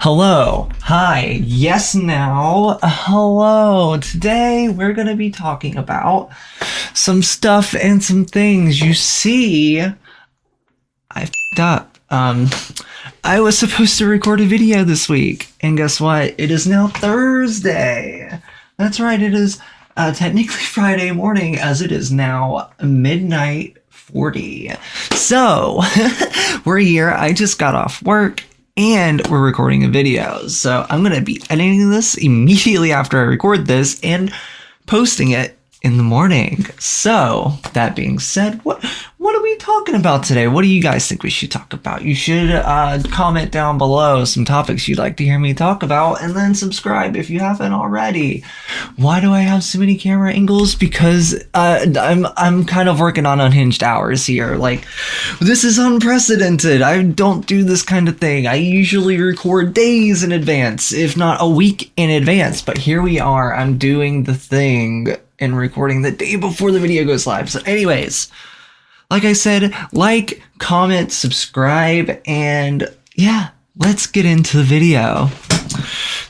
Hello. Hi. Yes, now. Hello. Today we're going to be talking about some stuff and some things. You see, I f***ed up. I was supposed to record a video this week, and guess what? It is now Thursday. That's right. It is technically Friday morning, as it is now midnight 40. So, we're here. I just got off work. And we're recording a video, so I'm going to be editing this immediately after I record this and posting it in the morning. So, that being said, what are we talking about today? What do you guys think we should talk about? You should comment down below some topics you'd like to hear me talk about, and then subscribe if you haven't already. Why do I have so many camera angles? Because I'm kind of working on unhinged hours here. Like, this is unprecedented. I don't do this kind of thing. I usually record days in advance, if not a week in advance. But here we are. I'm doing the thing and recording the day before the video goes live. So anyways, like I said, like, comment, subscribe, and yeah, let's get into the video.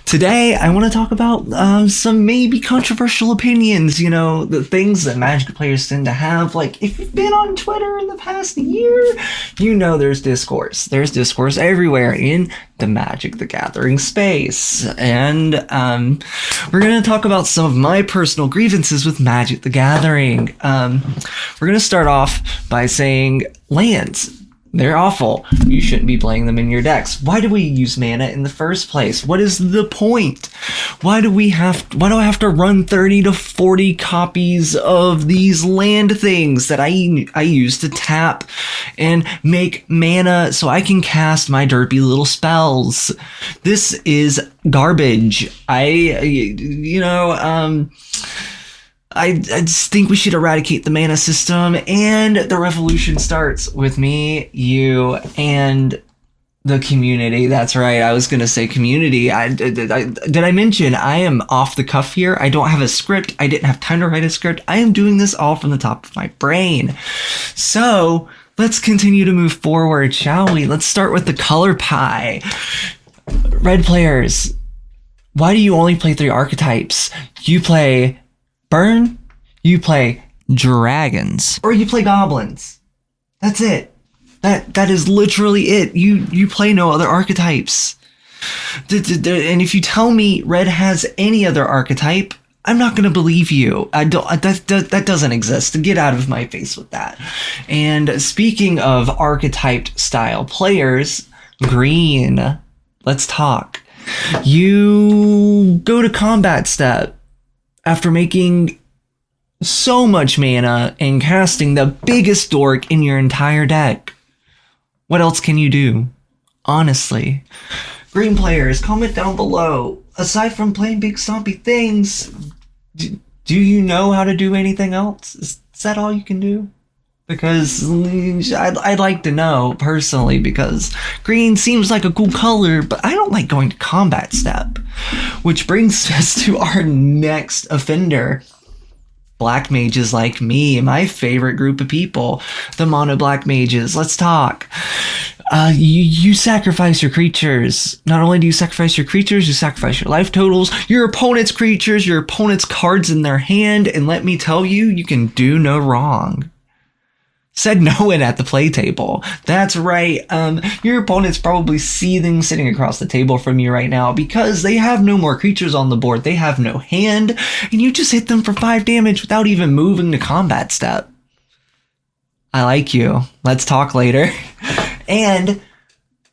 Today, I want to talk about some maybe controversial opinions, you know, the things that Magic players tend to have. Like, if you've been on Twitter in the past year, you know there's discourse. There's discourse everywhere in the Magic the Gathering space. And we're going to talk about some of my personal grievances with Magic the Gathering. We're going to start off by saying lands. They're awful. You shouldn't be playing them in your decks. Why do we use mana in the first place? What is the point? Why do I have to run 30 to 40 copies of these land things that I use to tap and make mana so I can cast my derpy little spells? This is garbage. I just think we should eradicate the mana system, and the revolution starts with me, you, and the community. That's right, I was gonna say community. Did I mention I am off the cuff here? I don't have a script. I didn't have time to write a script. I am doing this all from the top of my brain. So, let's continue to move forward, shall we? Let's start with the color pie. Red players, why do you only play 3 archetypes? You play Burn, you play dragons, or you play goblins. That's it. That is literally it. You play no other archetypes. And if you tell me red has any other archetype, I'm not going to believe you. That doesn't exist. Get out of my face with that. And speaking of archetyped style players, green, let's talk. You go to combat step after making so much mana and casting the biggest dork in your entire deck. What else can you do? Honestly. Green players, comment down below. Aside from playing big stompy things, do you know how to do anything else? Is that all you can do? Because I'd like to know, personally, because green seems like a cool color, but I don't like going to combat step. Which brings us to our next offender. Black mages like me, my favorite group of people. The mono black mages, let's talk. You sacrifice your creatures. Not only do you sacrifice your creatures, you sacrifice your life totals, your opponent's creatures, your opponent's cards in their hand, and let me tell you, you can do no wrong. Said no one at the play table. That's right. Your opponent's probably seething sitting across the table from you right now because they have no more creatures on the board. They have no hand, and you just hit them for 5 damage without even moving to combat step. I like you. Let's talk later. And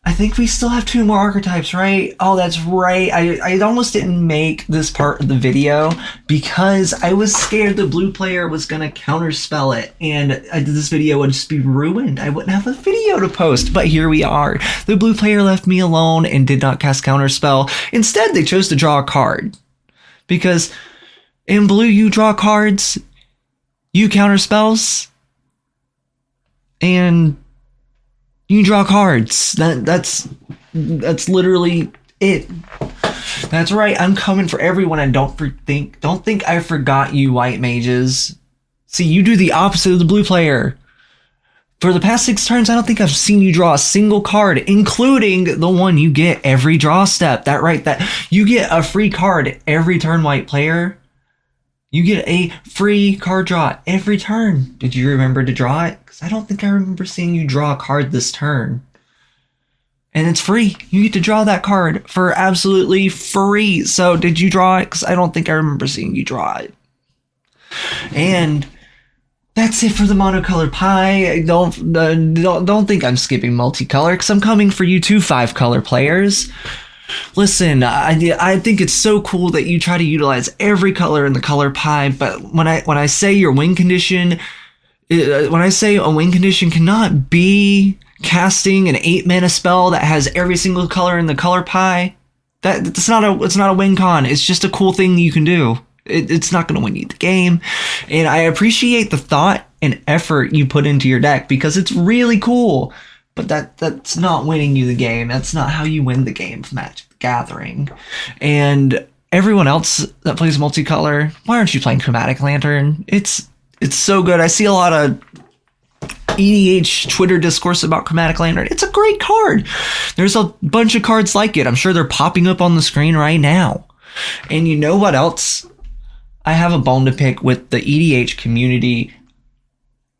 I think we still have 2 more archetypes, right? Oh, that's right. I almost didn't make this part of the video because I was scared the blue player was going to counterspell it, and this video would just be ruined. I wouldn't have a video to post, but here we are. The blue player left me alone and did not cast counterspell. Instead, they chose to draw a card. Because in blue, you draw cards, you counterspells, and you draw cards. That's literally it. That's right. I'm coming for everyone, and don't think I forgot you, white mages. See, you do the opposite of the blue player. For the past 6 turns, I don't think I've seen you draw a single card, including the one you get every draw step. That you get a free card every turn, white player. You get a free card draw every turn. Did you remember to draw it? Because I don't think I remember seeing you draw a card this turn. And it's free. You get to draw that card for absolutely free. So did you draw it? Because I don't think I remember seeing you draw it. And that's it for the monocolored pie. Don't think I'm skipping multicolor, because I'm coming for you too, 5-color players. Listen, I think it's so cool that you try to utilize every color in the color pie, but when I say your win condition, when I say a win condition cannot be casting an 8-mana spell that has every single color in the color pie, it's not a win con. It's just a cool thing you can do. It's not going to win you the game. And I appreciate the thought and effort you put into your deck, because it's really cool. But that's not winning you the game. That's not how you win the game of Magic the Gathering. And everyone else that plays multicolor, why aren't you playing Chromatic Lantern? It's so good. I see a lot of EDH Twitter discourse about Chromatic Lantern. It's a great card. There's a bunch of cards like it. I'm sure they're popping up on the screen right now. And you know what else? I have a bone to pick with the EDH community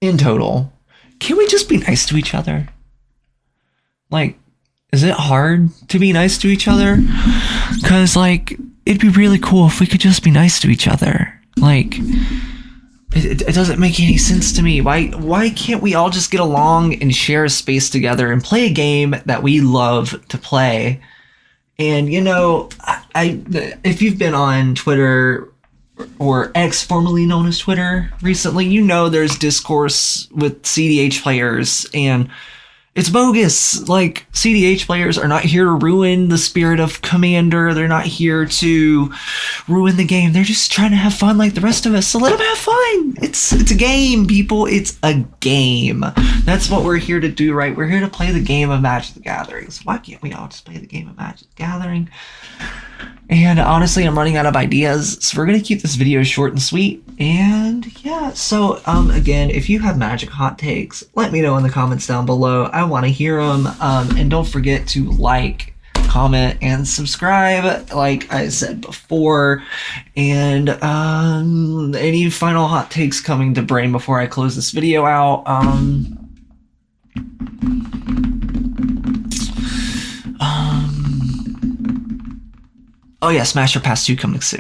in total. Can we just be nice to each other? Like, is it hard to be nice to each other? Because, like, it'd be really cool if we could just be nice to each other. Like, it doesn't make any sense to me. Why can't we all just get along and share a space together and play a game that we love to play? And, you know, if you've been on Twitter, or X, formerly known as Twitter, recently, you know there's discourse with CDH players, and it's bogus. Like, CDH players are not here to ruin the spirit of Commander. They're not here to ruin the game. They're just trying to have fun like the rest of us. So let them have fun. It's a game, people. It's a game. That's what we're here to do, right? We're here to play the game of Magic the Gathering. So why can't we all just play the game of Magic the Gathering? And honestly, I'm running out of ideas, so we're going to keep this video short and sweet. And yeah, so again, if you have Magic hot takes, let me know in the comments down below. I want to hear them. And don't forget to like, comment, and subscribe, like I said before. And any final hot takes coming to brain before I close this video out? Oh yeah, Smash or Pass 2 coming soon.